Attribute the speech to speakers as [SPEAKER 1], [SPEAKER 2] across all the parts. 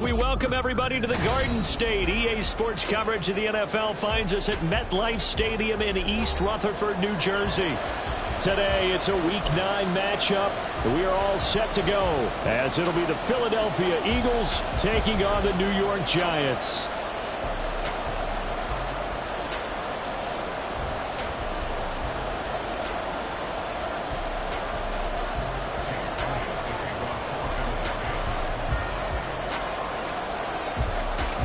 [SPEAKER 1] We welcome everybody to the Garden State. EA Sports coverage of the NFL finds us at MetLife Stadium in East Rutherford, New Jersey. Today, it's a Week 9 matchup. We are all set to go, as it'll be the Philadelphia Eagles taking on the New York Giants.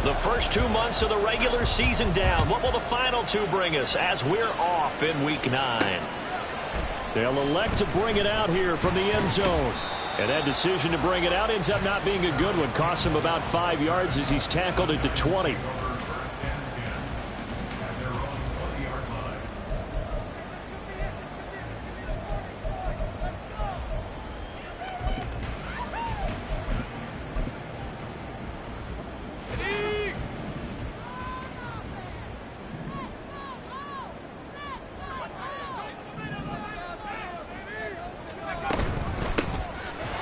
[SPEAKER 1] The first 2 months of the regular season down. What will the final 2 bring us as we're off in Week 9? They'll elect to bring it out here from the end zone. And that decision to bring it out ends up not being a good one. Costs him about 5 yards as he's tackled at the 20.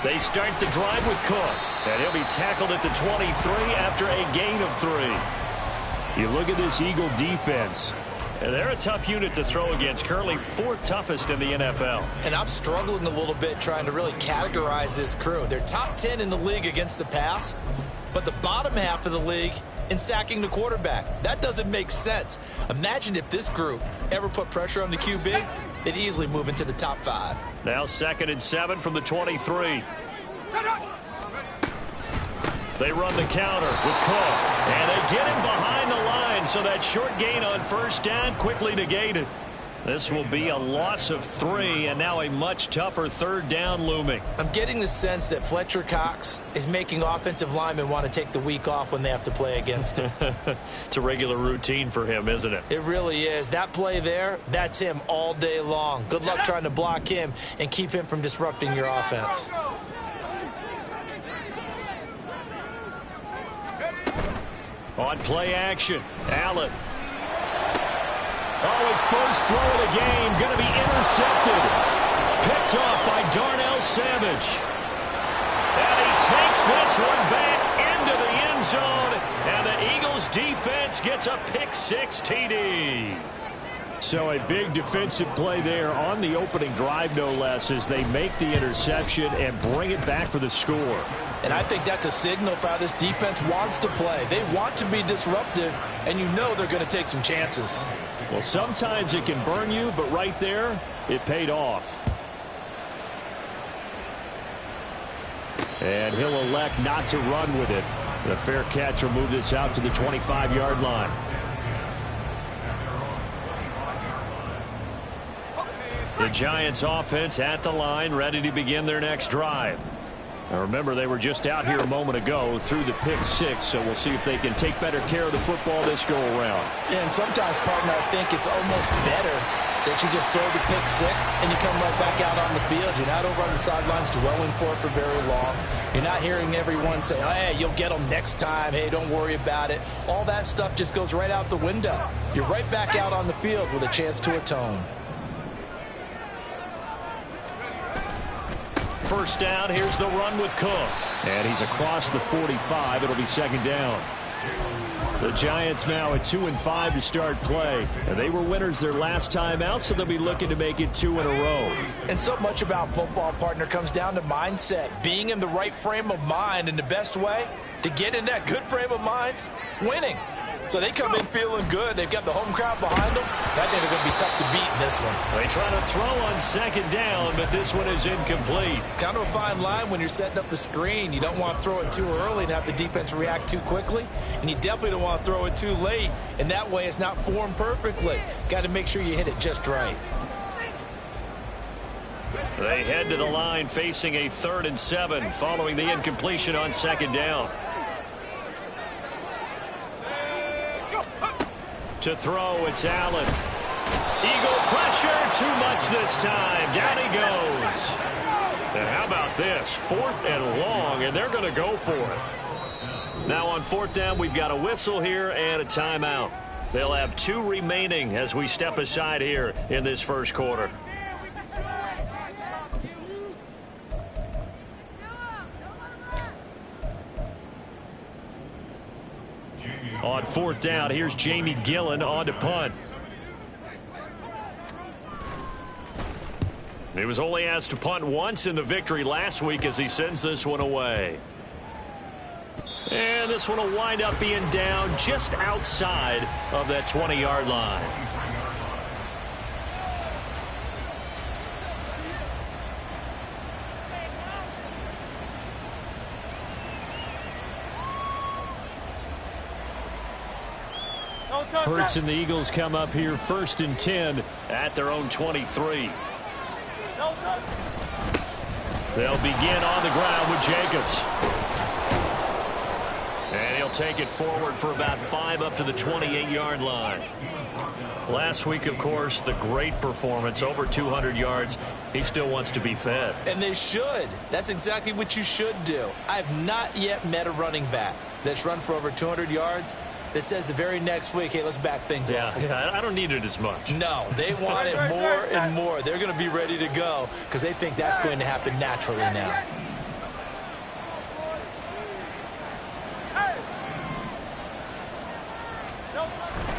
[SPEAKER 1] They start the drive with Cook, and he'll be tackled at the 23 after a gain of 3. You look at this Eagle defense, and they're a tough unit to throw against, currently 4th toughest in the NFL.
[SPEAKER 2] And I'm struggling a little bit trying to really categorize this crew. They're top 10 in the league against the pass, but the bottom half of the league in sacking the quarterback. That doesn't make sense. Imagine if this group ever put pressure on the QB, they'd easily move into the top 5.
[SPEAKER 1] Now 2nd and 7 from the 23. They run the counter with Cook, and they get him behind the line, so that short gain on first down quickly negated. This will be a loss of 3, and now a much tougher 3rd down looming.
[SPEAKER 2] I'm getting the sense that Fletcher Cox is making offensive linemen want to take the week off when they have to play against him.
[SPEAKER 1] It's a regular routine for him, isn't it?
[SPEAKER 2] It really is. That play there, that's him all day long. Good luck trying to block him and keep him from disrupting your offense.
[SPEAKER 1] On play action, Allen. Oh, his first throw of the game going to be intercepted. Picked off by Darnell Savage. And he takes this one back into the end zone. And the Eagles defense gets a pick-6 TD. So a big defensive play there on the opening drive, no less, as they make the interception and bring it back for the score.
[SPEAKER 2] And I think that's a signal for how this defense wants to play. They want to be disruptive, and you know they're going to take some chances.
[SPEAKER 1] Well, sometimes it can burn you, but right there, it paid off. And he'll elect not to run with it. The fair catch will move this out to the 25-yard line. The Giants offense at the line, ready to begin their next drive. Now remember, they were just out here a moment ago through the pick-6, so we'll see if they can take better care of the football this go-around.
[SPEAKER 2] Yeah, and sometimes, partner, I think it's almost better that you just throw the pick-6 and you come right back out on the field. You're not over on the sidelines dwelling for it for very long. You're not hearing everyone say, oh, hey, you'll get them next time. Hey, don't worry about it. All that stuff just goes right out the window. You're right back out on the field with a chance to atone.
[SPEAKER 1] First down, here's the run with Cook. And he's across the 45. It'll be 2nd down. The Giants now at 2-5 to start play. And they were winners their last time out, so they'll be looking to make it 2 in a row.
[SPEAKER 2] And so much about football, partner, comes down to mindset. Being in the right frame of mind, and the best way to get in that good frame of mind, winning. So they come in feeling good. They've got the home crowd behind them. I think they're going to be tough to beat in this one.
[SPEAKER 1] They try to throw on 2nd down, but this one is incomplete.
[SPEAKER 2] Kind of a fine line when you're setting up the screen. You don't want to throw it too early and have the defense react too quickly. And you definitely don't want to throw it too late. And that way it's not formed perfectly. Got to make sure you hit it just right.
[SPEAKER 1] They head to the line facing a 3rd and 7 following the incompletion on 2nd down. To throw, it's Allen. Eagle pressure, too much this time. Down he goes. And how about this? 4th and long, and they're going to go for it. Now on 4th down, we've got a whistle here and a timeout. They'll have 2 remaining as we step aside here in this first quarter. On fourth down, here's Jamie Gillen on to punt. He was only asked to punt once in the victory last week as he sends this one away. And this one will wind up being down just outside of that 20-yard line. Hurts and the Eagles come up here 1st and 10 at their own 23. They'll begin on the ground with Jacobs. And he'll take it forward for about 5 up to the 28-yard line. Last week, of course, the great performance, over 200 yards. He still wants to be fed.
[SPEAKER 2] And they should. That's exactly what you should do. I've not yet met a running back that's run for over 200 yards that says the very next week, hey, let's back things up.
[SPEAKER 1] Yeah, I don't need it as much.
[SPEAKER 2] No, they want it more and more. They're going to be ready to go because they think that's going to happen naturally now.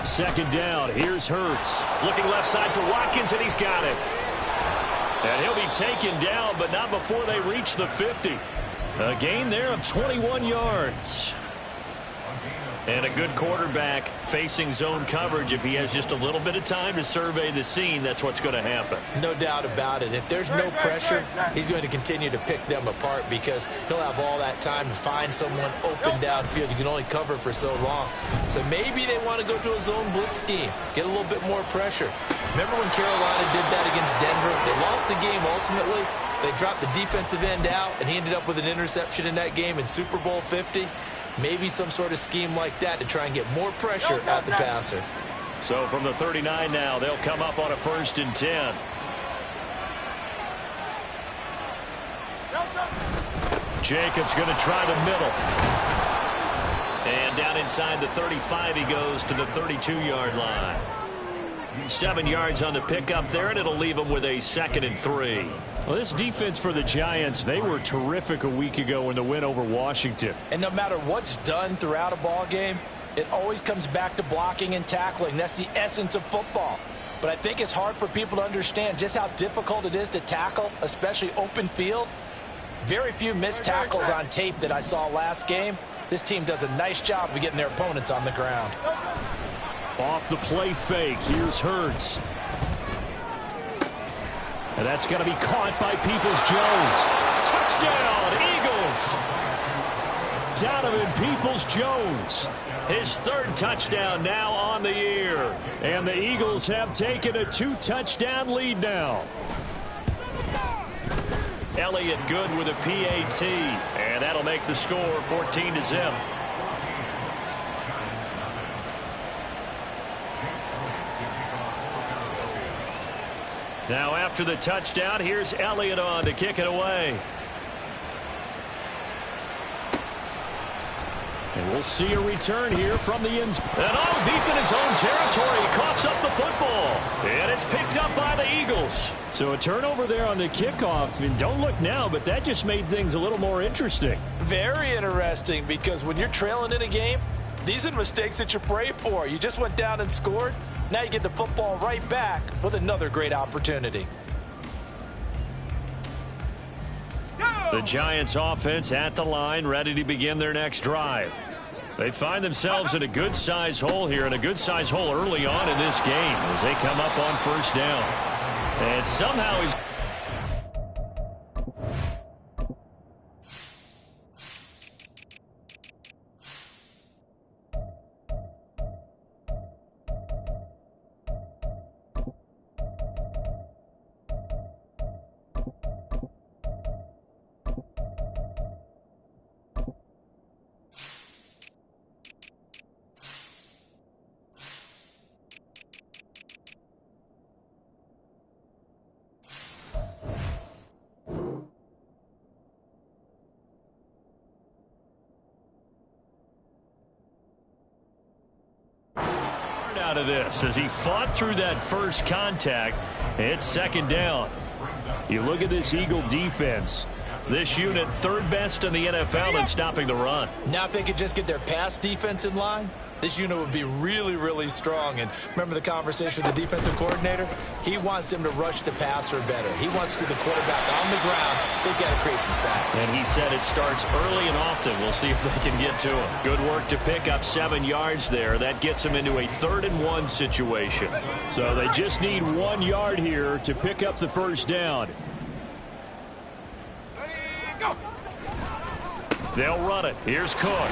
[SPEAKER 1] Second down, here's Hurts. Looking left side for Watkins, and he's got it. And he'll be taken down, but not before they reach the 50. A gain there of 21 yards. And a good quarterback facing zone coverage. If he has just a little bit of time to survey the scene, that's what's going to happen.
[SPEAKER 2] No doubt about it. If there's no pressure, he's going to continue to pick them apart because he'll have all that time to find someone open downfield. You can only cover for so long. So maybe they want to go to a zone blitz scheme, get a little bit more pressure. Remember when Carolina did that against Denver? They lost the game ultimately. They dropped the defensive end out, and he ended up with an interception in that game in Super Bowl 50. Maybe some sort of scheme like that to try and get more pressure at the passer.
[SPEAKER 1] So from the 39 now, they'll come up on a 1st and 10. Jacobs going to try the middle. And down inside the 35 he goes to the 32-yard line. 7 yards on the pickup there, and it'll leave him with a 2nd and 3. Well, this defense for the Giants, they were terrific a week ago in the win over Washington.
[SPEAKER 2] And no matter what's done throughout a ball game, it always comes back to blocking and tackling. That's the essence of football. But I think it's hard for people to understand just how difficult it is to tackle, especially open field. Very few missed tackles on tape that I saw last game. This team does a nice job of getting their opponents on the ground.
[SPEAKER 1] Off the play fake, here's Hurts. And that's going to be caught by Peoples-Jones. Touchdown, Eagles! Donovan Peoples-Jones. His 3rd touchdown now on the year. And the Eagles have taken a 2-touchdown lead now. Elliott good with a PAT. And that'll make the score 14-0. Now after the touchdown, here's Elliott on to kick it away. And we'll see a return here from the end zone. And all deep in his own territory, he coughs up the football. And it's picked up by the Eagles. So a turnover there on the kickoff. And don't look now, but that just made things a little more interesting.
[SPEAKER 2] Very interesting, because when you're trailing in a game, these are the mistakes that you pray for. You just went down and scored. Now you get the football right back with another great opportunity.
[SPEAKER 1] The Giants offense at the line, ready to begin their next drive. They find themselves in a good-sized hole here, and a good-sized hole early on in this game as they come up on 1st down. And somehow he's... out of this as he fought through that first contact. It's 2nd down. You look at this Eagle defense. This unit 3rd best in the NFL in stopping the run.
[SPEAKER 2] Now if they could just get their pass defense in line, This unit would be really, really strong. And remember the conversation with the defensive coordinator? He wants them to rush the passer better. He wants to see the quarterback on the ground. They've got to create some sacks.
[SPEAKER 1] And he said it starts early and often. We'll see if they can get to him. Good work to pick up 7 yards there. That gets them into a 3rd and 1 situation. So they just need 1 yard here to pick up the first down. They'll run it. Here's Cook.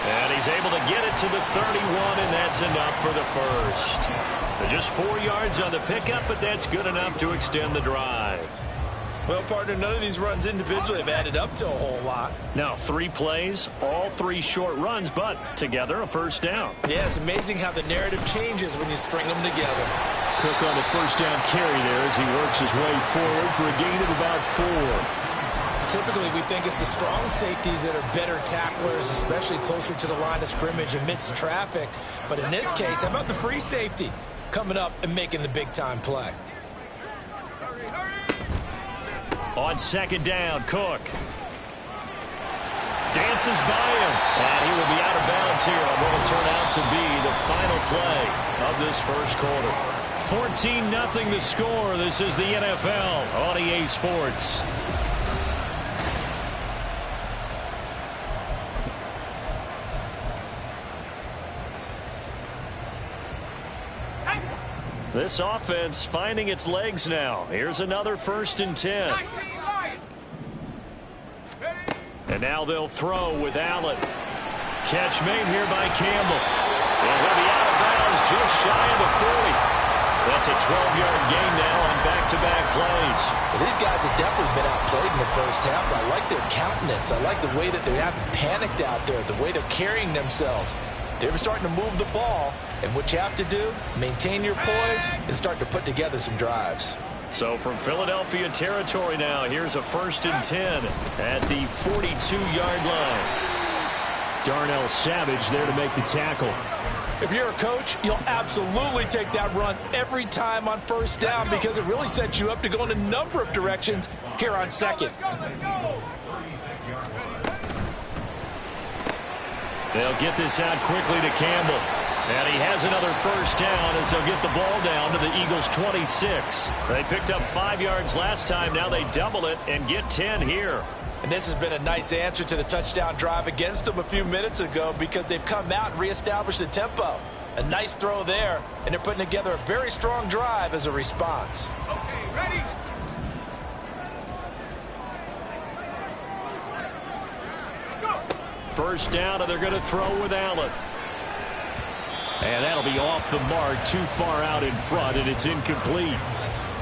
[SPEAKER 1] And he's able to get it to the 31, and that's enough for the first. Just 4 yards on the pickup, but that's good enough to extend the drive.
[SPEAKER 2] Well, partner, none of these runs individually have added up to a whole lot.
[SPEAKER 1] Now, 3 plays, all 3 short runs, but together a first down.
[SPEAKER 2] Yeah, it's amazing how the narrative changes when you string them together.
[SPEAKER 1] Cook on the first down carry there as he works his way forward for a gain of about 4.
[SPEAKER 2] Typically, we think it's the strong safeties that are better tacklers, especially closer to the line of scrimmage amidst traffic. But in this case, how about the free safety coming up and making the big-time play?
[SPEAKER 1] On 2nd down, Cook dances by him, and he will be out of bounds here on what will turn out to be the final play of this first quarter. 14-0 the score. This is the NFL on EA Sports. This offense finding its legs now. Here's another 1st and 10. And now they'll throw with Allen. Catch made here by Campbell. And he'll be out of bounds just shy of the 40. That's a 12-yard gain now on back-to-back plays.
[SPEAKER 2] Well, these guys have definitely been outplayed in the first half, but I like their countenance. I like the way that they haven't panicked out there, the way they're carrying themselves. They were starting to move the ball, and what you have to do, maintain your poise and start to put together some drives.
[SPEAKER 1] So from Philadelphia territory now, here's a 1st and 10 at the 42-yard line. Darnell Savage there to make the tackle.
[SPEAKER 2] If you're a coach, you'll absolutely take that run every time on 1st down because it really sets you up to go in a number of directions here on 2nd.
[SPEAKER 1] They'll get this out quickly to Campbell. And he has another first down as they'll get the ball down to the Eagles' 26. They picked up 5 yards last time. Now they double it and get 10 here.
[SPEAKER 2] And this has been a nice answer to the touchdown drive against them a few minutes ago because they've come out and reestablished the tempo. A nice throw there, and they're putting together a very strong drive as a response.
[SPEAKER 3] Okay, ready?
[SPEAKER 1] First down, and they're going to throw with Allen. And that'll be off the mark, too far out in front, and it's incomplete.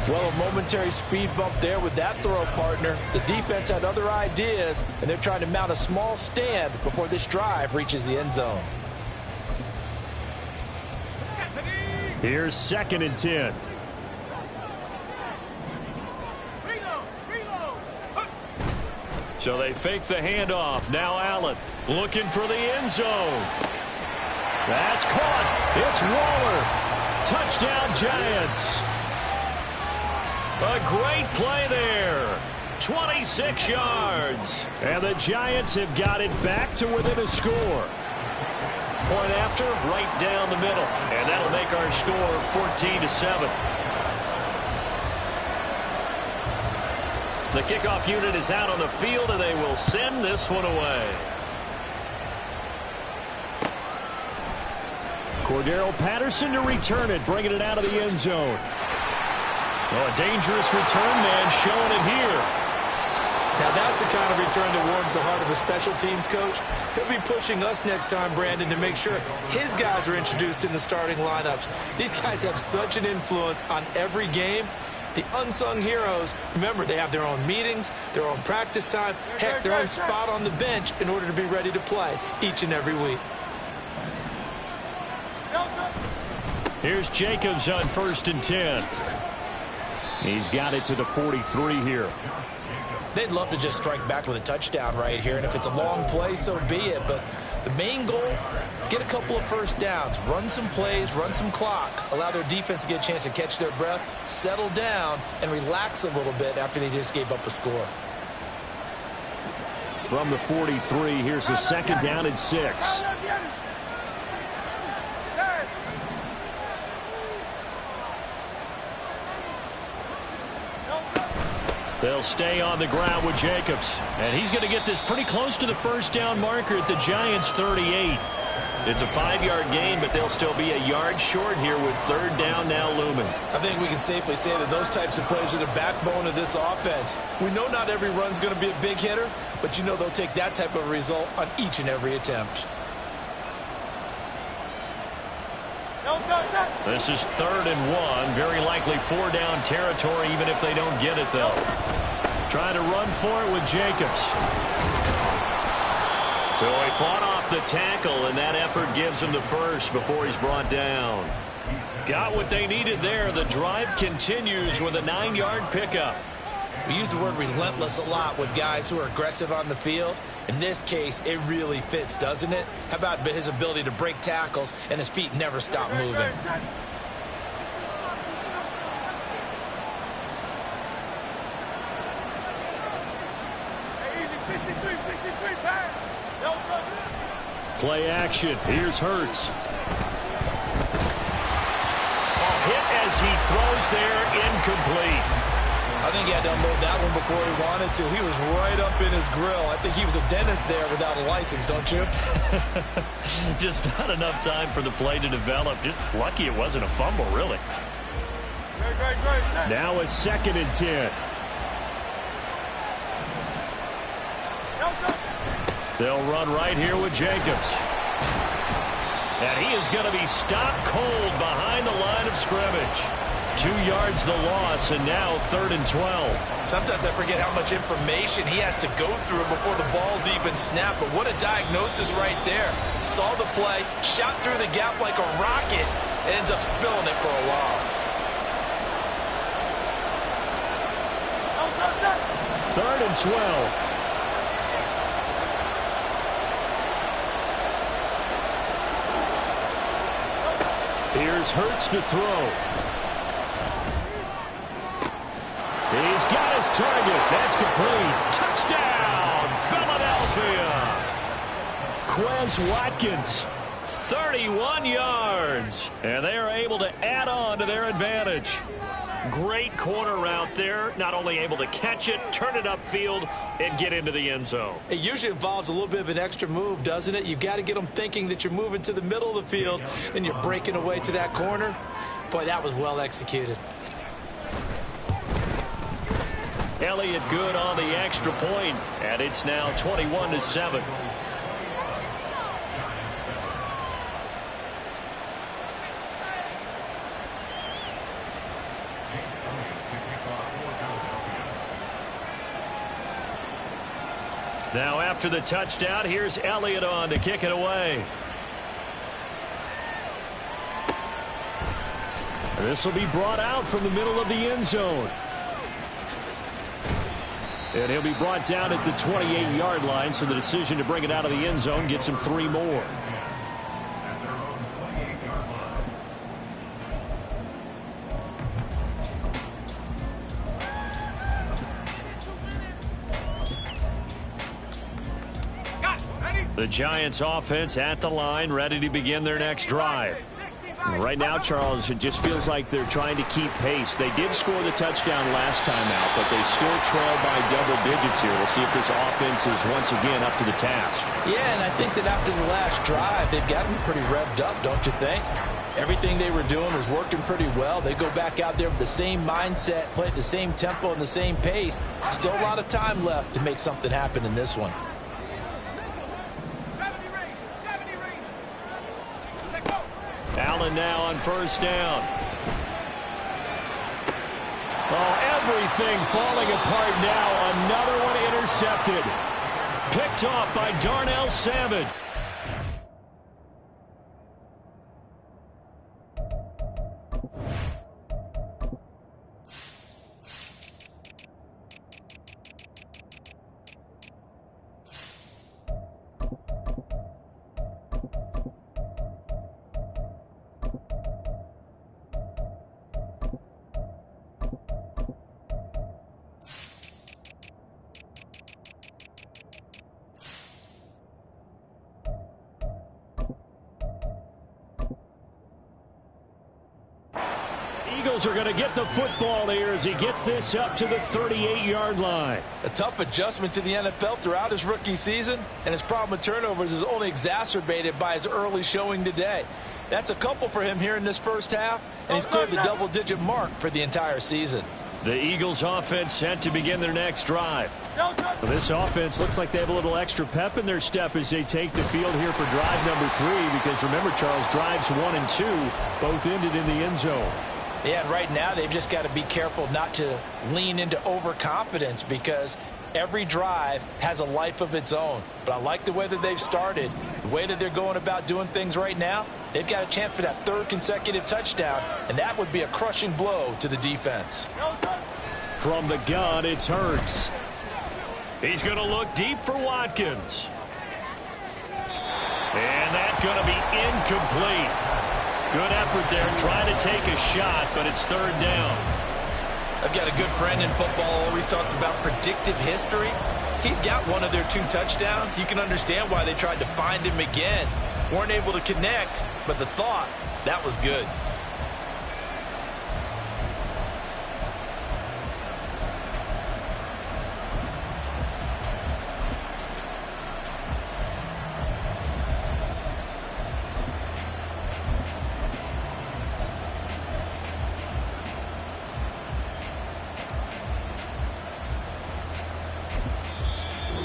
[SPEAKER 2] Well, a momentary speed bump there with that throw, partner. The defense had other ideas, and they're trying to mount a small stand before this drive reaches the end zone.
[SPEAKER 1] Here's 2nd and 10. So they fake the handoff. Now Allen looking for the end zone. That's caught. It's Waller. Touchdown, Giants. A great play there. 26 yards. And the Giants have got it back to within a score. Point after, right down the middle. And that'll make our score 14-7. The kickoff unit is out on the field, and they will send this one away. Cordero Patterson to return it, bringing it out of the end zone. Oh, a dangerous return man showing it here.
[SPEAKER 2] Now that's the kind of return that warms the heart of a special teams coach. He'll be pushing us next time, Brandon, to make sure his guys are introduced in the starting lineups. These guys have such an influence on every game. The unsung heroes, remember, they have their own meetings, their own practice time, heck, their own spot on the bench in order to be ready to play each and every week.
[SPEAKER 1] Here's Jacobs on 1st and 10. He's got it to the 43 here.
[SPEAKER 2] They'd love to just strike back with a touchdown right here, and if it's a long play, so be it. But the main goal, get a couple of first downs, run some plays, run some clock, allow their defense to get a chance to catch their breath, settle down, and relax a little bit after they just gave up a score.
[SPEAKER 1] From the 43, here's the 2nd down and 6. They'll stay on the ground with Jacobs. And he's going to get this pretty close to the first down marker at the Giants' 38. It's a 5-yard gain, but they'll still be a yard short here with third down now looming.
[SPEAKER 2] I think we can safely say that those types of plays are the backbone of this offense. We know not every run's going to be a big hitter, but you know they'll take that type of result on each and every attempt.
[SPEAKER 1] This is 3rd and 1. Very likely 4-down territory, even if they don't get it, though. Trying to run for it with Jacobs. So he fought off the tackle, and that effort gives him the first before he's brought down. Got what they needed there. The drive continues with a 9-yard pickup.
[SPEAKER 2] We use the word relentless a lot with guys who are aggressive on the field. In this case, it really fits, doesn't it? How about his ability to break tackles and his feet never stop moving?
[SPEAKER 1] Play action. Here's Hurts. Hit as he throws there, incomplete.
[SPEAKER 2] I think he had to unload that one before he wanted to. He was right up in his grill. I think he was a dentist there without a license, don't you?
[SPEAKER 1] Just not enough time for the play to develop. Just lucky it wasn't a fumble, really. Now a 2nd and 10. They'll run right here with Jacobs. And he is going to be stopped cold behind the line of scrimmage. 2 yards the loss, and now 3rd and 12.
[SPEAKER 2] Sometimes I forget how much information he has to go through before the ball's even snapped. But what a diagnosis right there. Saw the play, shot through the gap like a rocket, ends up spilling it for a loss.
[SPEAKER 1] 3rd and 12. Here's Hurts to throw. He's got his target. That's complete. Touchdown, Philadelphia. Quez Watkins, 31 yards. And they are able to add on to their advantage. Great corner route there. Not only able to catch it, turn it upfield, and get into the end zone.
[SPEAKER 2] It usually involves a little bit of an extra move, doesn't it? You've got to get them thinking that you're moving to the middle of the field, and you're breaking away to that corner. Boy, that was well executed.
[SPEAKER 1] Elliott good on the extra point, and it's now 21-7. Now after the touchdown, here's Elliott on to kick it away. This will be brought out from the middle of the end zone. And he'll be brought down at the 28-yard line, so the decision to bring it out of the end zone gets him 3 more. The Giants offense at the line, ready to begin their next drive. Right now, Charles, it just feels like they're trying to keep pace. They did score the touchdown last time out, but they still trail by double digits here. We'll see if this offense is once again up to the task.
[SPEAKER 2] Yeah, and I think that after the last drive, they've gotten pretty revved up, don't you think? Everything they were doing was working pretty well. They go back out there with the same mindset, play at the same tempo and the same pace. Still a lot of time left to make something happen in this one.
[SPEAKER 1] Allen now on first down. Oh, everything falling apart now. Another one intercepted. Picked off by Darnell Savage. Eagles are going to get the football here as he gets this up to the 38-yard line.
[SPEAKER 2] A tough adjustment to the NFL throughout his rookie season, and his problem with turnovers is only exacerbated by his early showing today. That's a couple for him here in this first half, and he's cleared the double-digit mark for the entire season.
[SPEAKER 1] The Eagles offense set to begin their next drive. Well, this offense looks like they have a little extra pep in their step as they take the field here for drive number 3, because remember, Charles, drives 1 and 2 both ended in the end zone.
[SPEAKER 2] Yeah, and right now they've just got to be careful not to lean into overconfidence, because every drive has a life of its own. But I like the way that they've started, the way that they're going about doing things right now. They've got a chance for that 3rd consecutive touchdown, and that would be a crushing blow to the defense.
[SPEAKER 1] From the gun, it's Hurts. He's going to look deep for Watkins. And that's going to be incomplete. Good effort there trying to take a shot, but it's 3rd down.
[SPEAKER 2] I've got a good friend in football, always talks about predictive history. He's got one of their 2 touchdowns. You can understand why they tried to find him again. Weren't able to connect, but the thought, that was good.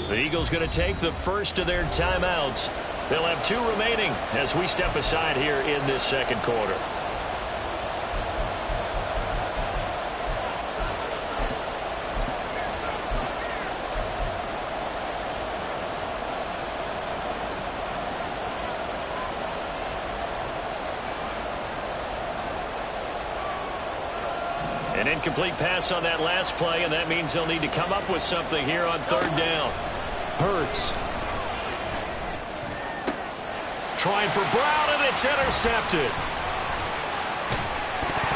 [SPEAKER 1] The Eagles going to take the first of their timeouts. They'll have 2 remaining as we step aside here in this second quarter. An incomplete pass on that last play, and that means they'll need to come up with something here on 3rd down. Hurts. Trying for Brown, and it's intercepted.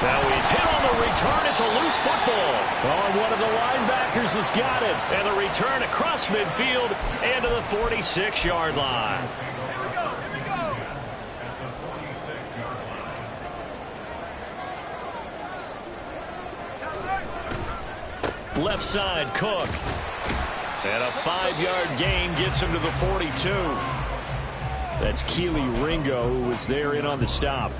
[SPEAKER 1] Now he's hit on the return. It's a loose football. Oh, and one of the linebackers has got it. And the return across midfield and to the 46-yard line. Left side, Cook. And a 5-yard gain gets him to the 42. That's Keely Ringo, who was there in on the stop.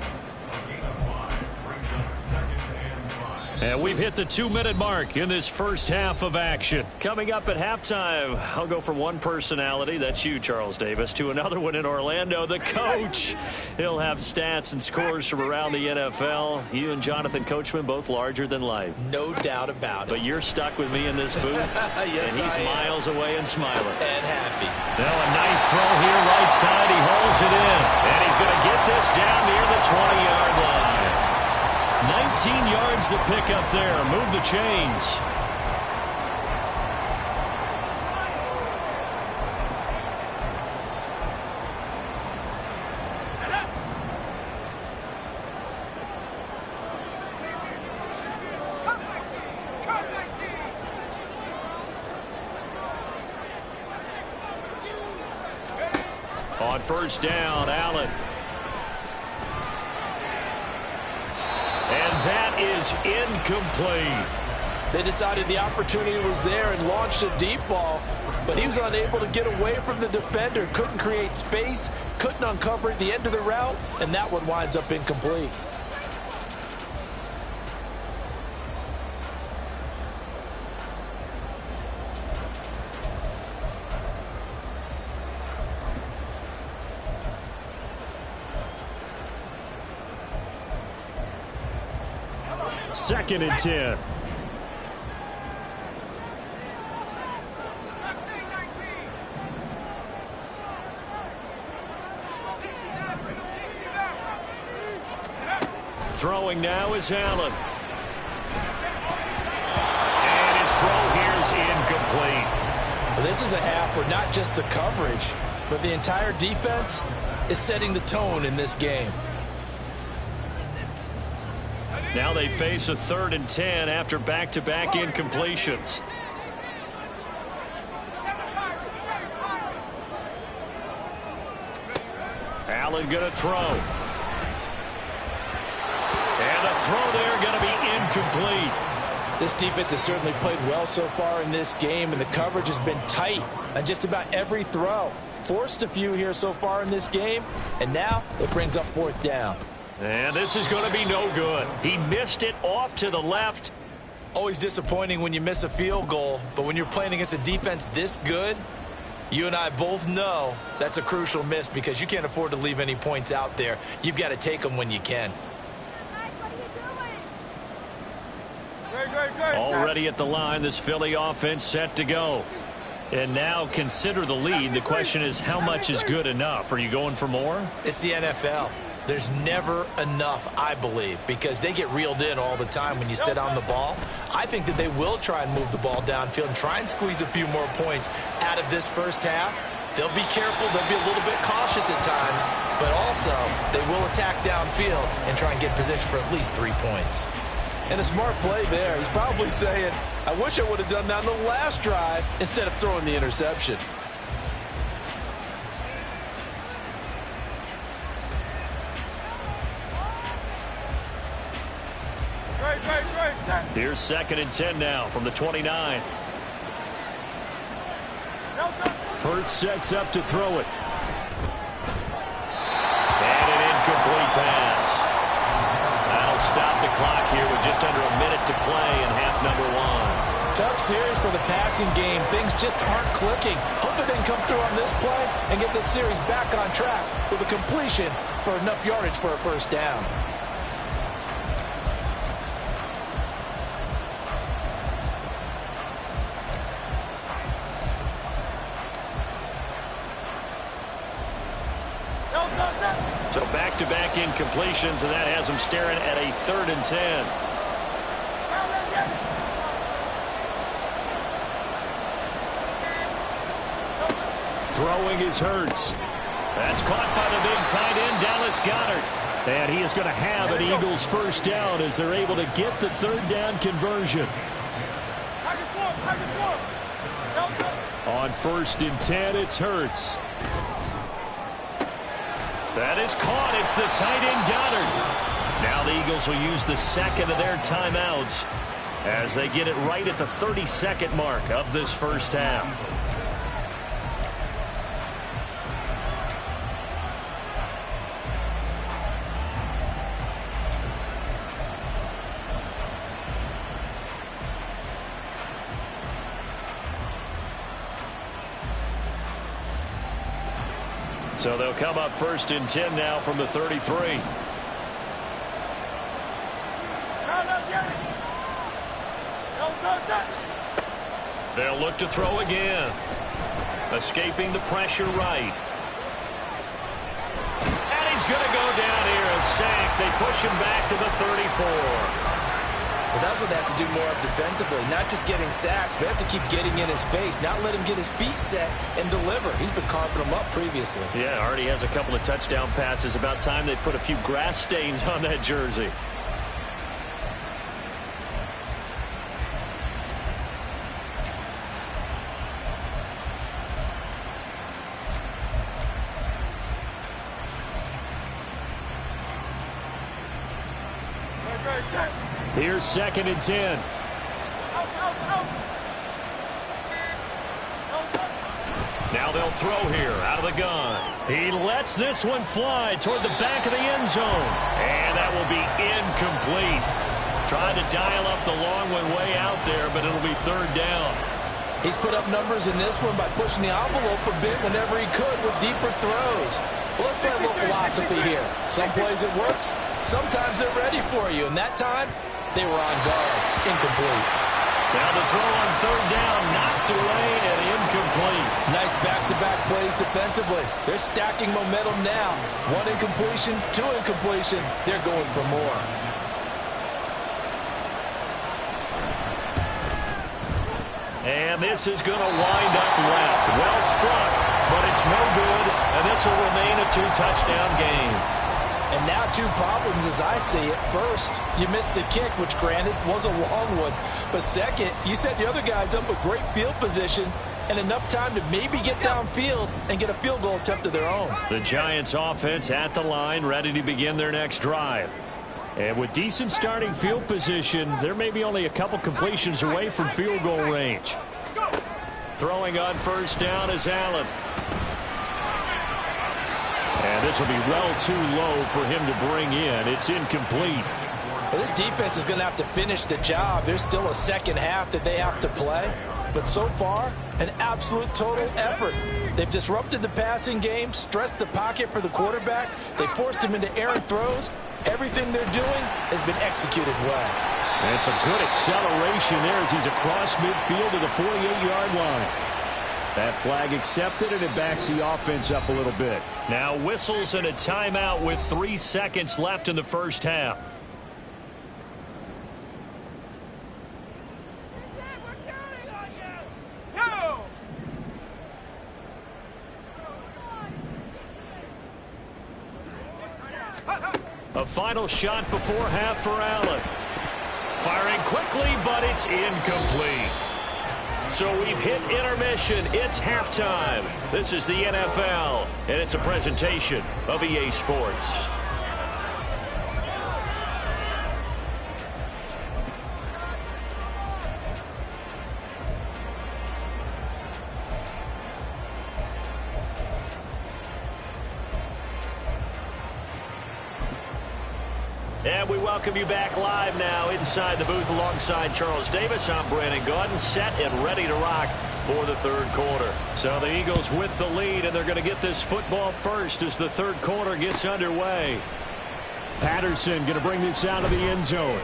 [SPEAKER 1] And we've hit the 2-minute mark in this first half of action. Coming up at halftime, I'll go from one personality, that's you, Charles Davis, to another one in Orlando, the coach. He'll have stats and scores from around the NFL. You and Jonathan Coachman, both larger than life.
[SPEAKER 2] No doubt about it.
[SPEAKER 1] But you're stuck with me in this booth,
[SPEAKER 2] yes,
[SPEAKER 1] and he's miles away and smiling.
[SPEAKER 2] And happy.
[SPEAKER 1] Now a nice throw here, right side. He hauls it in, and he's going to get this down near the 20-yard line. 19 yards to pick up there. Move the chains. On 1st down, Allen. And that is incomplete.
[SPEAKER 2] They decided the opportunity was there and launched a deep ball, but he was unable to get away from the defender, couldn't create space, couldn't uncover at the end of the route, and that one winds up incomplete.
[SPEAKER 1] Second and 10. Throwing now is Allen. And his throw here is incomplete.
[SPEAKER 2] Well, this is a half where not just the coverage, but the entire defense is setting the tone in this game.
[SPEAKER 1] Now they face a 3rd and 10 after back-to-back incompletions. Allen going to throw. And the throw there going to be incomplete.
[SPEAKER 2] This defense has certainly played well so far in this game, and the coverage has been tight on just about every throw. Forced a few here so far in this game, and now it brings up fourth down.
[SPEAKER 1] And this is going to be no good. He missed it off to the left.
[SPEAKER 2] Always disappointing when you miss a field goal, but when you're playing against a defense this good, you and I both know that's a crucial miss because you can't afford to leave any points out there. You've got to take them when you can.
[SPEAKER 1] Already at the line, this Philly offense set to go. And now consider the lead. The question is, how much is good enough? Are you going for more?
[SPEAKER 2] It's the NFL. There's never enough, I believe, because they get reeled in all the time when you sit on the ball. I think that they will try and move the ball downfield and try and squeeze a few more points out of this first half. They'll be careful. They'll be a little bit cautious at times, but also they will attack downfield and try and get position for at least 3 points. And a smart play there. He's probably saying, I wish I would have done that on the last drive instead of throwing the interception.
[SPEAKER 1] Here's 2nd and 10 now from the 29. Hurts sets up to throw it. And an incomplete pass. That'll stop the clock here with just under a minute to play in half number 1.
[SPEAKER 2] Tough series for the passing game. Things just aren't clicking. Hope they can come through on this play and get this series back on track with a completion for enough yardage for a first down.
[SPEAKER 1] So back-to-back incompletions, and that has them staring at a 3rd and 10. Throwing is Hurts. That's caught by the big tight end, Dallas Goedert. And he is going to have an Eagles first down as they're able to get the 3rd down conversion. On 1st and 10, it's Hurts. That is caught. It's the tight end Goedert. Now the Eagles will use the 2nd of their timeouts as they get it right at the 32nd mark of this first half. So they'll come up 1st and 10 now from the 33. They'll look to throw again. Escaping the pressure right. And he's going to go down here, a sack. They push him back to the 34.
[SPEAKER 2] Well, that's what they have to do more of defensively, not just getting sacks, but they have to keep getting in his face, not let him get his feet set and deliver. He's been carving them up previously.
[SPEAKER 1] Yeah, already has a couple of touchdown passes. About time they put a few grass stains on that jersey. Here's 2nd and 10. Now they'll throw here out of the gun. He lets this one fly toward the back of the end zone. And that will be incomplete. Trying to dial up the long one way out there, but it'll be 3rd down.
[SPEAKER 2] He's put up numbers in this one by pushing the envelope a bit whenever he could with deeper throws. Well, let's play a little philosophy here. Some plays it works. Sometimes they're ready for you. And that time, they were on guard. Incomplete.
[SPEAKER 1] Now the throw on 3rd down, knocked away and incomplete.
[SPEAKER 2] Nice back-to-back plays defensively. They're stacking momentum now. 1 incompletion, 2 incompletion. They're going for more.
[SPEAKER 1] And this is going to wind up left. Well struck, but it's no good. And this will remain a 2-touchdown game.
[SPEAKER 2] And now 2 problems as I see it. First, you missed the kick, which granted was a long one. But second, you set the other guys up with great field position and enough time to maybe get downfield and get a field goal attempt of their own.
[SPEAKER 1] The Giants offense at the line, ready to begin their next drive. And with decent starting field position, there may be only a couple completions away from field goal range. Throwing on first down is Allen. And this will be well too low for him to bring in. It's incomplete.
[SPEAKER 2] Well, this defense is going to have to finish the job. There's still a second half that they have to play. But so far, an absolute total effort. They've disrupted the passing game, stressed the pocket for the quarterback. They forced him into errant throws. Everything they're doing has been executed well.
[SPEAKER 1] And some good acceleration there as he's across midfield to the 48-yard line. That flag accepted, and it backs the offense up a little bit. Now whistles and a timeout with 3 seconds left in the first half. A final shot before half for Allen. Firing quickly, but it's incomplete. So we've hit intermission. It's halftime. This is the NFL, and it's a presentation of EA Sports. And we welcome you back live now inside the booth alongside Charles Davis. I'm Brandon Gaudin, set and ready to rock for the third quarter. So the Eagles with the lead, and they're going to get this football first as the third quarter gets underway. Patterson going to bring this out of the end zone.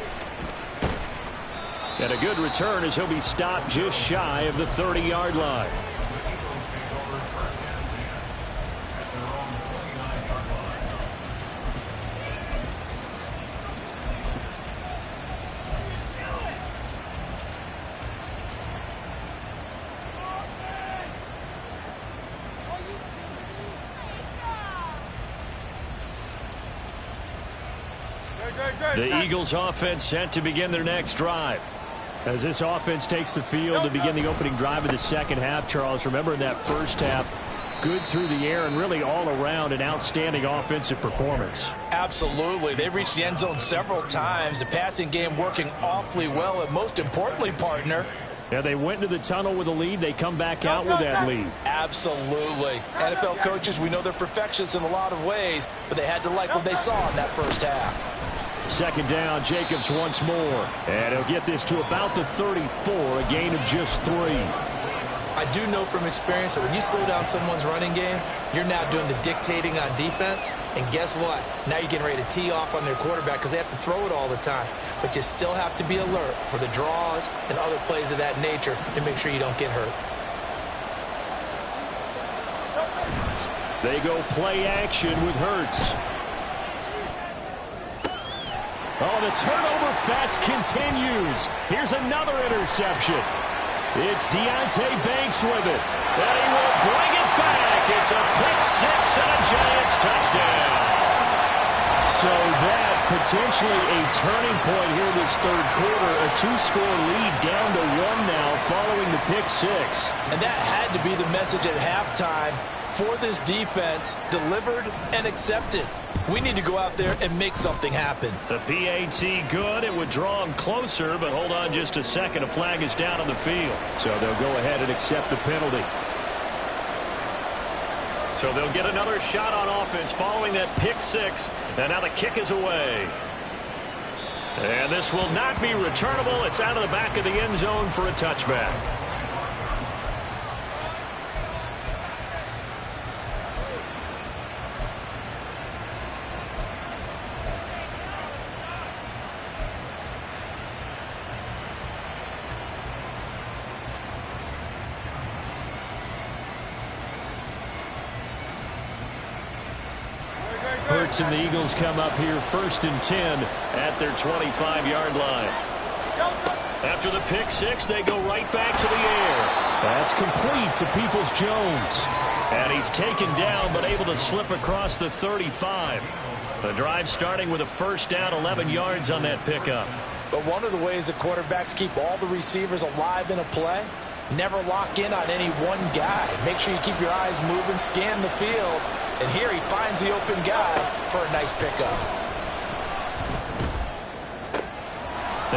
[SPEAKER 1] And a good return as he'll be stopped just shy of the 30-yard line. The Eagles offense set to begin their next drive. As this offense takes the field to begin the opening drive of the second half, Charles, remember in that first half, good through the air and really all around an outstanding offensive performance.
[SPEAKER 2] Absolutely. They reached the end zone several times. The passing game working awfully well, and most importantly, partner,
[SPEAKER 1] yeah, they went into the tunnel with a lead. They come back out with that lead.
[SPEAKER 2] Absolutely. NFL coaches, we know they're perfectionists in a lot of ways, but they had to like what they saw in that first half.
[SPEAKER 1] Second down, Jacobs once more. And he'll get this to about the 34, a gain of just 3.
[SPEAKER 2] I do know from experience that when you slow down someone's running game, you're now doing the dictating on defense. And guess what? Now you're getting ready to tee off on their quarterback because they have to throw it all the time. But you still have to be alert for the draws and other plays of that nature and make sure you don't get hurt.
[SPEAKER 1] They go play action with Hurts. Oh, the turnover fest continues. Here's another interception. It's Deonte Banks with it. And he will bring it back. It's a pick-6 and a Giants touchdown. So that potentially a turning point here in this third quarter. A 2-score lead down to 1 now following the pick-6. And that had to be the message at halftime for this defense. Delivered and accepted. We need to go out there and make something happen. The PAT good. It would draw them closer, but hold on just a second. A flag is down on the field. So they'll go ahead and accept the penalty. So they'll get another shot on offense following that pick-6. And now the kick is away. And this will not be returnable. It's out of the back of the end zone for a touchback. Hurts and the Eagles come up here 1st and 10 at their 25-yard line. After the pick-6, they go right back to the air. That's complete to Peoples-Jones. And he's taken down but able to slip across the 35. The drive starting with a first down, 11 yards on that pickup. But one of the ways that quarterbacks keep all the receivers alive in a play, never lock in on any one guy. Make sure you keep your eyes moving, scan the field. And here he finds the open guy for a nice pickup.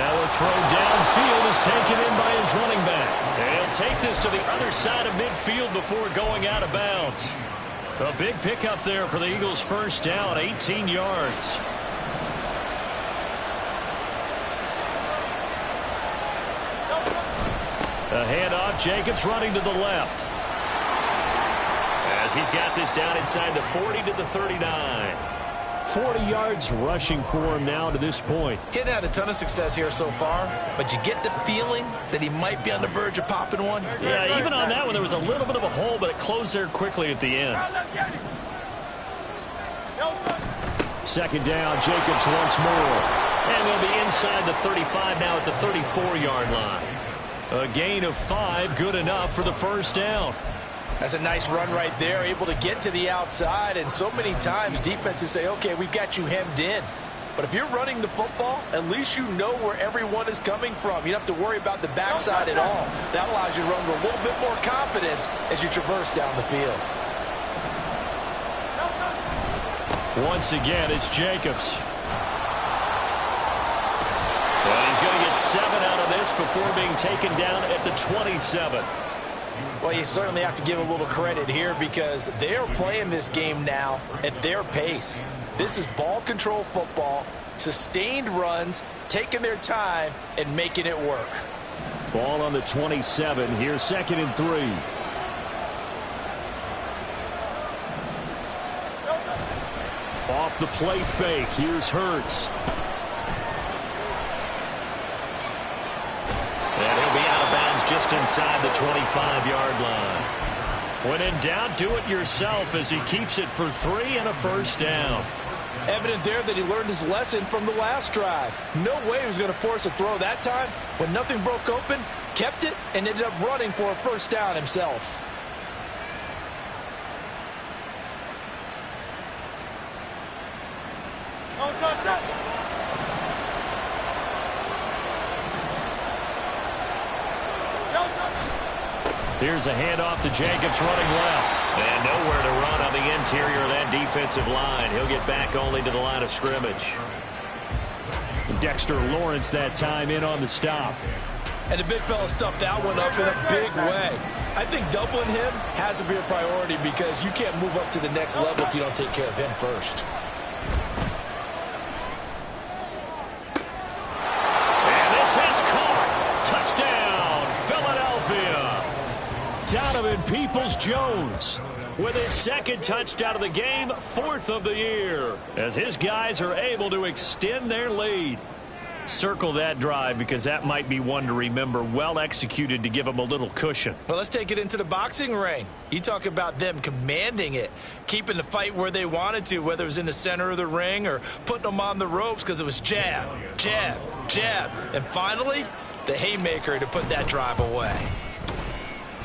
[SPEAKER 1] Now a throw downfield is taken in by his running back. And he'll take this to the other side of midfield before going out of bounds. A big pickup there for the Eagles' first down, 18 yards. A handoff, Jacobs running to the left. As he's got this down inside the 40 to the 39. 40 yards rushing for him now to this point.
[SPEAKER 2] He's had a ton of success here so far, but you get the feeling that he might be on the verge of popping one.
[SPEAKER 1] Yeah, even on that one, there was a little bit of a hole, but it closed there quickly at the end. Second down, Jacobs once more. And they'll be inside the 35 now at the 34-yard line. A gain of 5, good enough for the first down.
[SPEAKER 2] That's a nice run right there, able to get to the outside. And so many times defenses say, okay, we've got you hemmed in. But if you're running the football, at least you know where everyone is coming from. You don't have to worry about the backside at all. That allows you to run with a little bit more confidence as you traverse down the field.
[SPEAKER 1] Once again, it's Jacobs. And he's going to get 7 out of this before being taken down at the 27.
[SPEAKER 2] Well, you certainly have to give a little credit here because they're playing this game now at their pace. This is ball control football, sustained runs, taking their time, and making it work.
[SPEAKER 1] Ball on the 27. Here's 2nd and 3. Off the play fake. Here's Hurts. And he'll be out of bounds just inside the 25-yard line. When in doubt, do it yourself as he keeps it for 3 and a first down.
[SPEAKER 2] Evident there that he learned his lesson from the last drive. No way he was going to force a throw that time. When nothing broke open, kept it, and ended up running for a first down himself.
[SPEAKER 1] Here's a handoff to Jacobs running left. And nowhere to run on the interior of that defensive line. He'll get back only to the line of scrimmage. Dexter Lawrence that time in on the stop.
[SPEAKER 2] And the big fella stuffed that one up in a big way. I think doubling him has to be a priority because you can't move up to the next level if you don't take care of him first.
[SPEAKER 1] And this is caught. Touchdown, Philadelphia. Donovan Peoples-Jones with his 2nd touchdown of the game, 4th of the year, as his guys are able to extend their lead. Circle that drive because that might be one to remember. Well executed to give them a little cushion.
[SPEAKER 2] Well, let's take it into the boxing ring. You talk about them commanding it, keeping the fight where they wanted to, whether it was in the center of the ring or putting them on the ropes because it was jab, jab, jab. And finally, the haymaker to put that drive away.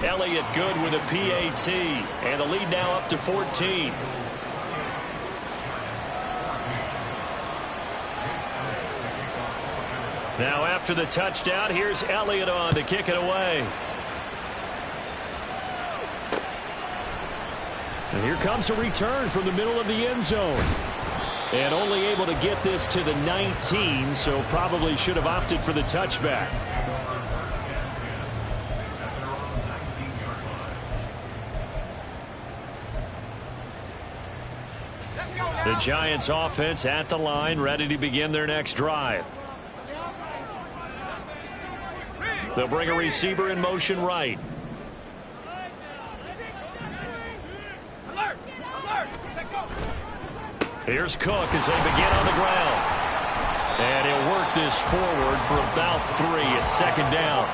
[SPEAKER 1] Elliott good with a PAT, and the lead now up to 14. Now after the touchdown, here's Elliott on to kick it away. And here comes a return from the middle of the end zone. And only able to get this to the 19, so probably should have opted for the touchback. The Giants offense at the line, ready to begin their next drive. They'll bring a receiver in motion right. Here's Cook as they begin on the ground. And he'll work this forward for about 3 at 2nd down.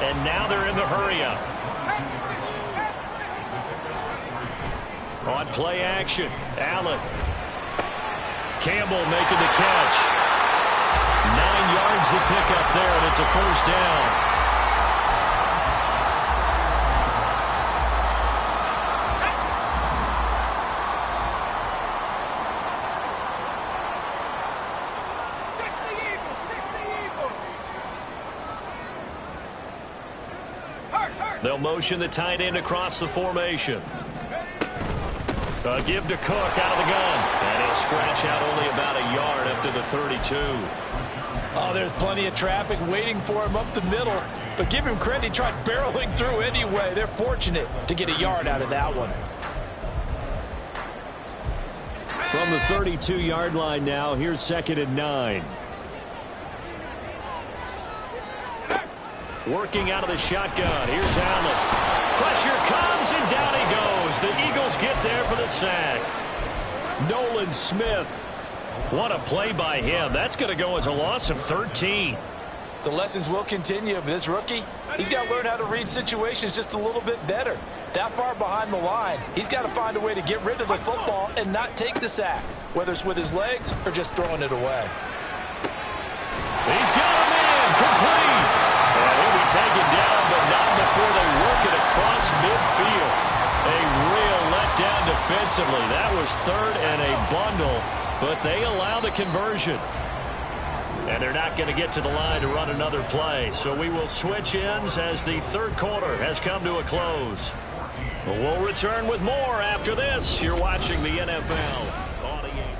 [SPEAKER 1] And now they're in the hurry-up. On play action, Allen. Campbell making the catch. 9 yards to pick up there, and it's a first down. They'll motion the tight end across the formation. A give to Cook out of the gun. And he'll scratch out only about a yard up to the 32.
[SPEAKER 2] Oh, there's plenty of traffic waiting for him up the middle. But give him credit, he tried barreling through anyway. They're fortunate to get a yard out of that one.
[SPEAKER 1] From the 32-yard line now, here's 2nd and 9. Working out of the shotgun. Here's Allen. Pressure comes, and down he goes. The Eagles get there for the sack. Nolan Smith. What a play by him. That's going to go as a loss of 13.
[SPEAKER 2] The lessons will continue, but this rookie, he's got to learn how to read situations just a little bit better. That far behind the line, he's got to find a way to get rid of the football and not take the sack, whether it's with his legs or just throwing it away.
[SPEAKER 1] He's got him in, complete. And he'll be taken down, but not before they work it across midfield. A real letdown defensively. That was 3rd and a bundle, but they allow the conversion. And they're not going to get to the line to run another play. So we will switch ends as the 3rd quarter has come to a close. But we'll return with more after this. You're watching the NFL on EA.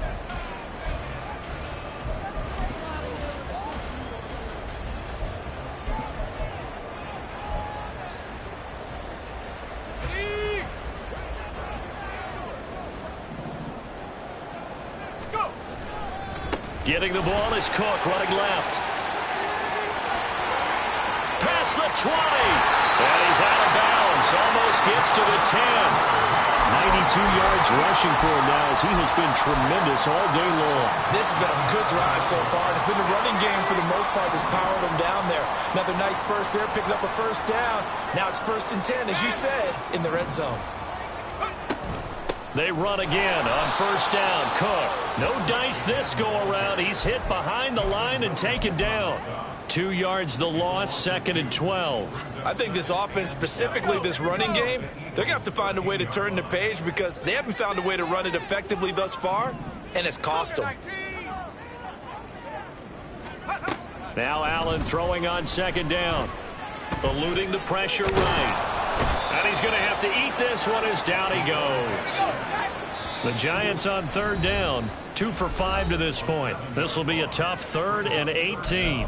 [SPEAKER 1] Getting the ball is Cook, running left. Past the 20. And he's out of bounds. Almost gets to the 10. 92 yards rushing for him now as he has been tremendous all day long.
[SPEAKER 2] This has been a good drive so far. It's been a running game for the most part that's powered him down there. Another nice burst there, picking up a 1st down. Now it's 1st and 10, as you said, in the red zone.
[SPEAKER 1] They run again on 1st down. Cook. No dice this go around. He's hit behind the line and taken down. 2 yards the loss, 2nd and 12.
[SPEAKER 2] I think this offense, specifically this running game, they're going to have to find a way to turn the page because they haven't found a way to run it effectively thus far, and it's cost them.
[SPEAKER 1] Now Allen throwing on 2nd down. Eluding the pressure right. And he's going to have to eat this one as down he goes. The Giants on 3rd down, 2 for 5 to this point. This will be a tough 3rd and 18.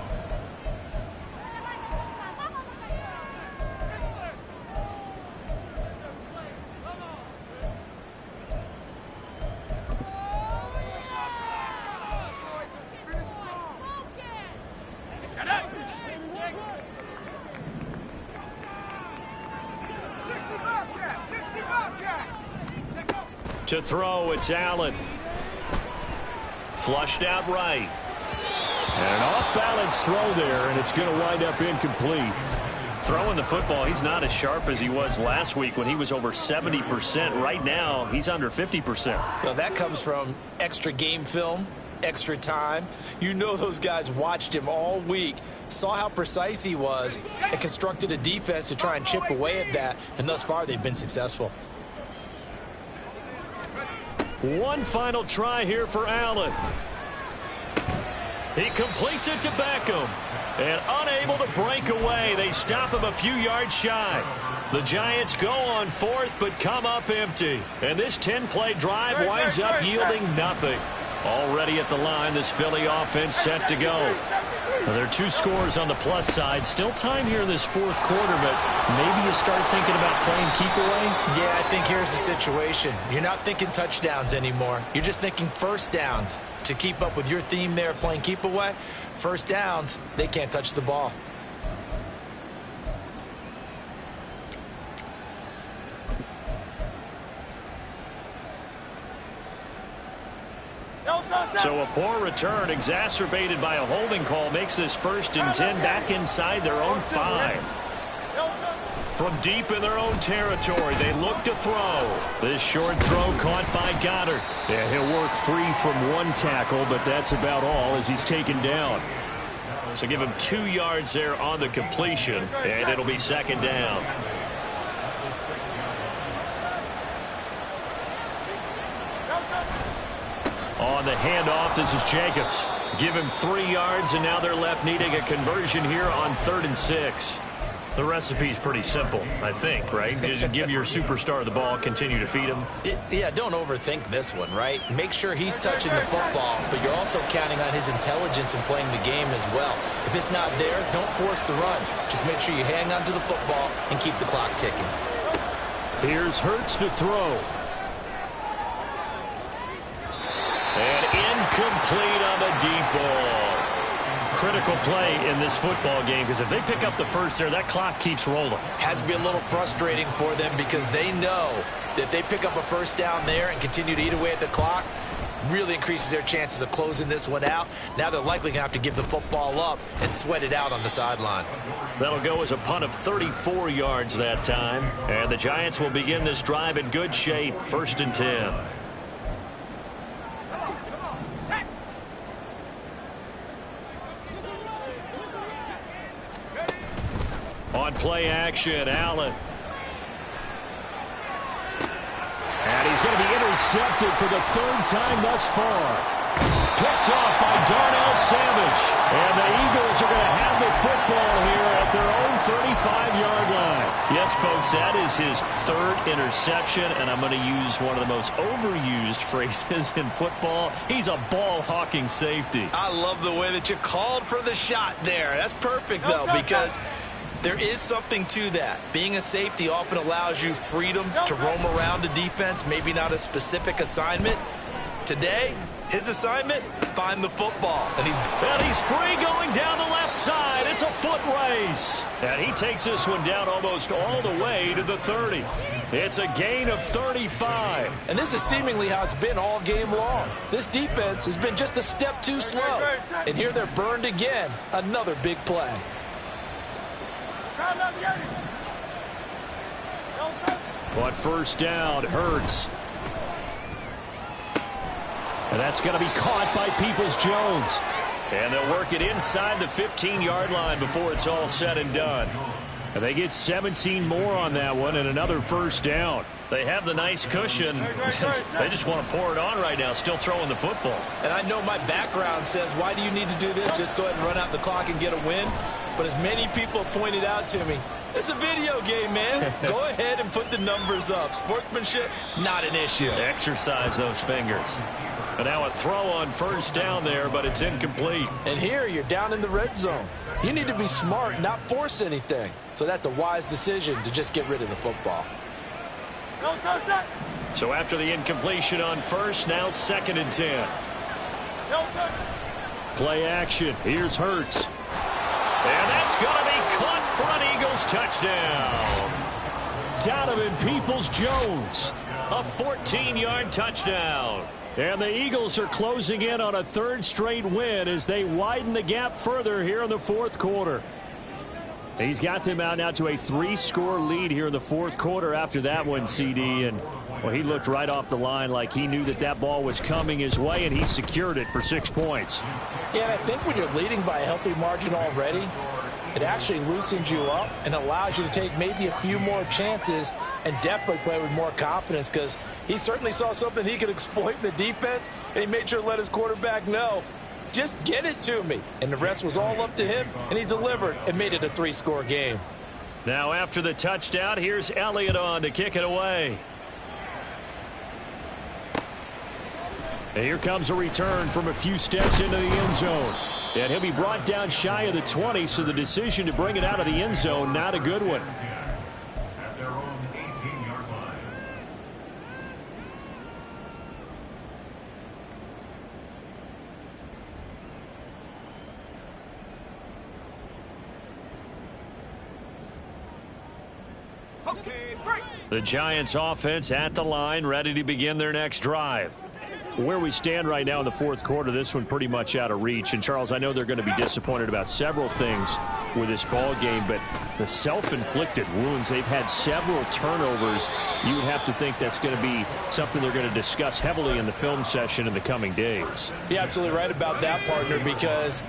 [SPEAKER 1] To throw, it's Allen. Flushed out right. And an off-balance throw there, and it's going to wind up incomplete. Throwing the football, he's not as sharp as he was last week when he was over 70%. Right now, he's under 50%.
[SPEAKER 2] Well, that comes from extra game film, extra time. You know those guys watched him all week, saw how precise he was, and constructed a defense to try and chip away at that, and thus far they've been successful.
[SPEAKER 1] One final try here for Allen. He completes it to Beckham. And unable to break away, they stop him a few yards shy. The Giants go on 4th, but come up empty. And this 10-play drive winds up yielding nothing. Already at the line, this Philly offense set to go. Well, there are 2 scores on the plus side. Still time here in this 4th quarter, but maybe you start thinking about playing keep away?
[SPEAKER 2] Yeah, I think here's the situation. You're not thinking touchdowns anymore. You're just thinking 1st downs. To keep up with your theme there, playing keep away, 1st downs, they can't touch the ball.
[SPEAKER 1] So a poor return exacerbated by a holding call makes this 1st and 10 back inside their own 5. From deep in their own territory, they look to throw. This short throw caught by Goddard. And he'll work free from 1 tackle, but that's about all as he's taken down. So give him 2 yards there on the completion, and it'll be 2nd down. On the handoff, this is Jacobs. Give him 3 yards, and now they're left needing a conversion here on 3rd and 6. The recipe's pretty simple, I think, right? Just give your superstar the ball, continue to feed him.
[SPEAKER 2] Yeah, don't overthink this one, right? Make sure he's touching the football, but you're also counting on his intelligence in playing the game as well. If it's not there, don't force the run. Just make sure you hang on to the football and keep the clock ticking.
[SPEAKER 1] Here's Hurts to throw. And incomplete on the deep ball. Critical play in this football game, because if they pick up the first there, that clock keeps rolling.
[SPEAKER 2] Has to be a little frustrating for them because they know that if they pick up a first down there and continue to eat away at the clock, really increases their chances of closing this one out. Now they're likely going to have to give the football up and sweat it out on the sideline.
[SPEAKER 1] That'll go as a punt of 34 yards that time. And the Giants will begin this drive in good shape, 1st and 10. On play action, Allen. And he's going to be intercepted for the 3rd time thus far. Picked off by Darnell Savage. And the Eagles are going to have the football here at their own 35-yard line. Yes, folks, that is his 3rd interception, and I'm going to use one of the most overused phrases in football. He's a ball-hawking safety.
[SPEAKER 2] I love the way that you called for the shot there. That's perfect, though, because there is something to that. Being a safety often allows you freedom to roam around the defense, maybe not a specific assignment. Today, his assignment, find the football. And
[SPEAKER 1] he's free going down the left side. It's a foot race. And he takes this one down almost all the way to the 30. It's a gain of 35.
[SPEAKER 3] And this is seemingly how it's been all game long. This defense has been just a step too slow. And here they're burned again. Another big play.
[SPEAKER 1] But first down, Hurts. And that's going to be caught by Peoples-Jones. And they'll work it inside the 15-yard line before it's all said and done. And they get 17 more on that one and another first down. They have the nice cushion. They just want to pour it on right now, still throwing the football.
[SPEAKER 2] And I know my background says, why do you need to do this? Just go ahead and run out the clock and get a win. But as many people pointed out to me, it's a video game, man. Go ahead and put the numbers up. Sportsmanship, not an issue.
[SPEAKER 1] Exercise those fingers. And now a throw on first down there, but it's incomplete.
[SPEAKER 3] And here you're down in the red zone. You need to be smart, not force anything. So that's a wise decision to just get rid of the football.
[SPEAKER 1] So after the incompletion on first, now 2nd and 10. Play action. Here's Hurts. And that's going to be caught for an Eagles touchdown. Donovan Peoples-Jones, a 14-yard touchdown. And the Eagles are closing in on a 3rd straight win as they widen the gap further here in the 4th quarter. He's got them out now to a 3-score lead here in the 4th quarter after that one, CD. And, well, he looked right off the line like he knew that that ball was coming his way, and he secured it for 6 points.
[SPEAKER 3] Yeah, and I think when you're leading by a healthy margin already, it actually loosens you up and allows you to take maybe a few more chances and definitely play with more confidence, because he certainly saw something he could exploit in the defense, and he made sure to let his quarterback know, just get it to me. And the rest was all up to him, and he delivered and made it a 3-score game.
[SPEAKER 1] Now after the touchdown, here's Elliott on to kick it away. And here comes a return from a few steps into the end zone. And he'll be brought down shy of the 20, so the decision to bring it out of the end zone, not a good one.
[SPEAKER 4] At their own 18-yard line.
[SPEAKER 1] The Giants offense at the line, ready to begin their next drive. Where we stand right now in the 4th quarter, this one pretty much out of reach. And, Charles, I know they're going to be disappointed about several things with this ball game, but the self-inflicted wounds, they've had several turnovers. You would have to think that's going to be something they're going to discuss heavily in the film session in the coming days.
[SPEAKER 3] You're absolutely right about that, partner, because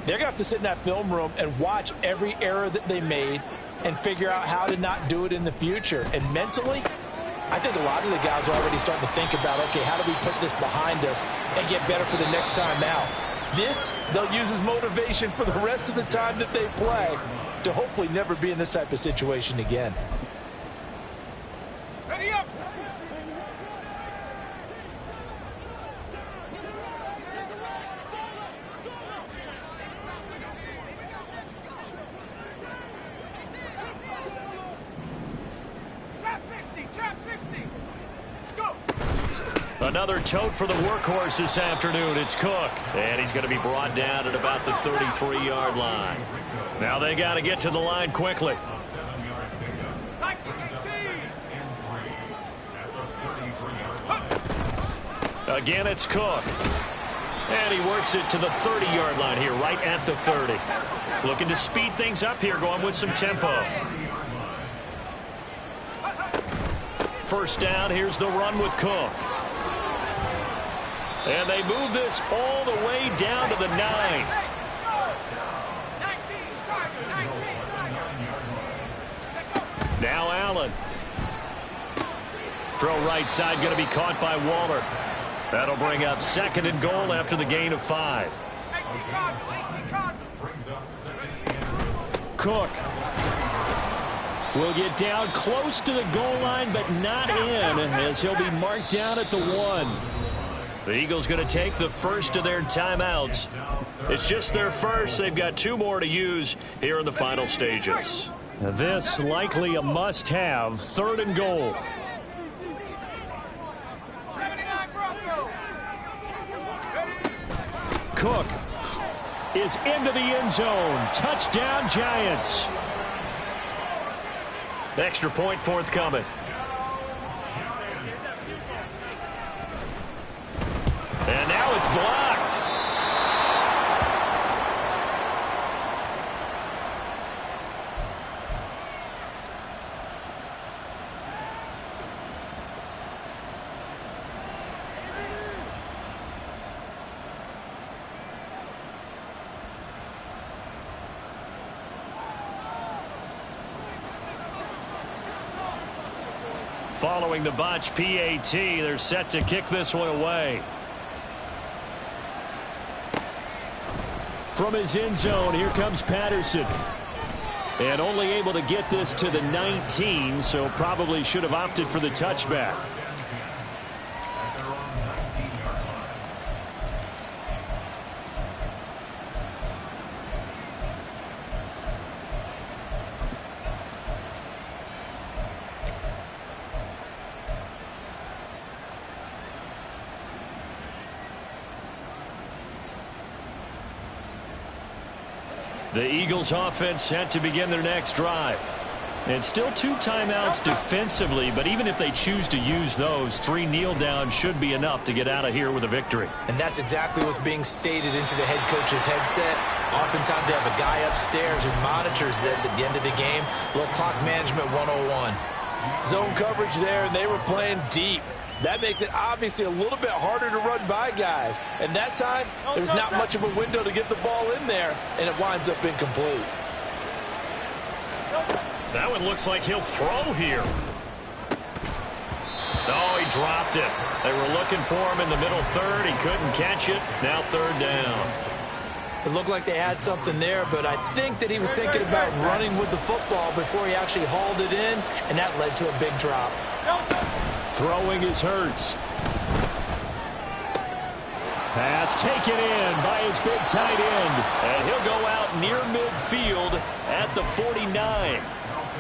[SPEAKER 3] they're going to have to sit in that film room and watch every error that they made and figure out how to not do it in the future. And mentally, I think a lot of the guys are already starting to think about, okay, how do we put this behind us and get better for the next time out? This, they'll use as motivation for the rest of the time that they play. to hopefully never be in this type of situation again.
[SPEAKER 5] Ready up! Trap 60! Let's go!
[SPEAKER 1] Another tote for the workhorse this afternoon. It's Cook. And he's going to be brought down at about the 33-yard line. Now they got to get to the line quickly. Again, it's Cook. And he works it to the 30-yard line here, right at the 30. Looking to speed things up here, going with some tempo. First down, here's the run with Cook. And they move this all the way down to the 9. Now Allen. Throw right side, going to be caught by Waller. That'll bring up 2nd and goal after the gain of 5. Cook will get down close to the goal line, but not in, as he'll be marked down at the 1. The Eagles going to take the first of their timeouts. It's just their first. They've got 2 more to use here in the final stages. This likely a must-have, 3rd and goal. Cook is into the end zone. Touchdown, Giants. Extra point forthcoming. And now it's blocked. Following the botch PAT, they're set to kick this one away. From his end zone, here comes Patterson. And only able to get this to the 19, so probably should have opted for the touchback. The Eagles offense set to begin their next drive. And still 2 timeouts defensively, but even if they choose to use those, 3 kneel downs should be enough to get out of here with a victory.
[SPEAKER 3] And that's exactly what's being stated into the head coach's headset. Oftentimes they have a guy upstairs who monitors this at the end of the game. Little clock management 101. Zone coverage there, and they were playing deep. That makes it obviously a little bit harder to run by guys. And that time, there's not much of a window to get the ball in there, and it winds up incomplete.
[SPEAKER 1] That one looks like he'll throw here. Oh, he dropped it. They were looking for him in the middle 3rd. He couldn't catch it. Now 3rd down.
[SPEAKER 3] It looked like they had something there, but I think that he was thinking about running with the football before he actually hauled it in, and that led to a big drop.
[SPEAKER 1] Throwing is Hurts. Pass taken in by his big tight end. And he'll go out near midfield at the 49.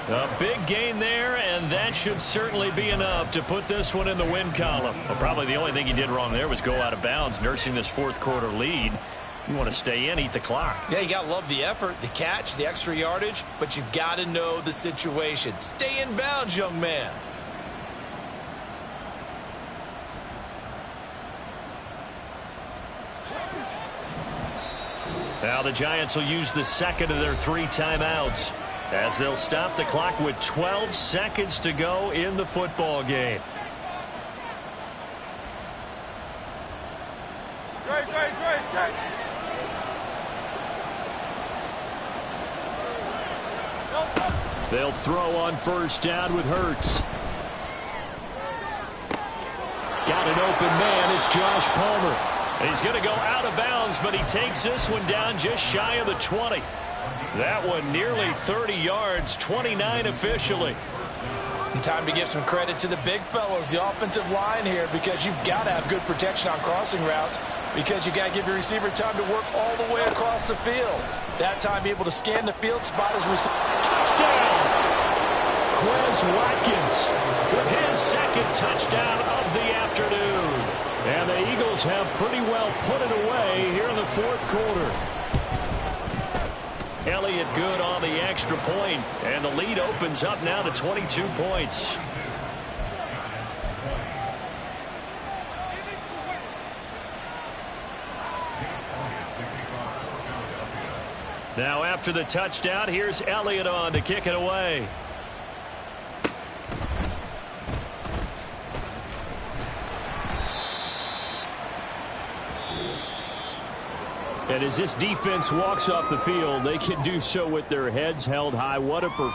[SPEAKER 1] A big gain there, and that should certainly be enough to put this one in the win column. Well, probably the only thing he did wrong there was go out of bounds, nursing this 4th quarter lead. You want to stay in, eat the clock.
[SPEAKER 3] Yeah, you got to love the effort, the catch, the extra yardage, but you got to know the situation. Stay in bounds, young man.
[SPEAKER 1] Now the Giants will use the 2nd of their 3 timeouts as they'll stop the clock with 12 seconds to go in the football game.
[SPEAKER 5] Great.
[SPEAKER 1] They'll throw on 1st down with Hurts. Got an open man. It's Josh Palmer. He's going to go out of bounds, but he takes this one down just shy of the 20. That one nearly 30 yards, 29 officially.
[SPEAKER 3] And time to give some credit to the big fellows, the offensive line here, because you've got to have good protection on crossing routes, because you've got to give your receiver time to work all the way across the field. That time, be able to scan the field, spot his receiver.
[SPEAKER 1] Touchdown! Quez Watkins with his second touchdown of the afternoon. And the Eagles have pretty well put it away here in the fourth quarter. Elliott good on the extra point, and the lead opens up now to 22 points. Now after the touchdown, here's Elliott on to kick it away. And as this defense walks off the field, they can do so with their heads held high. What a performance.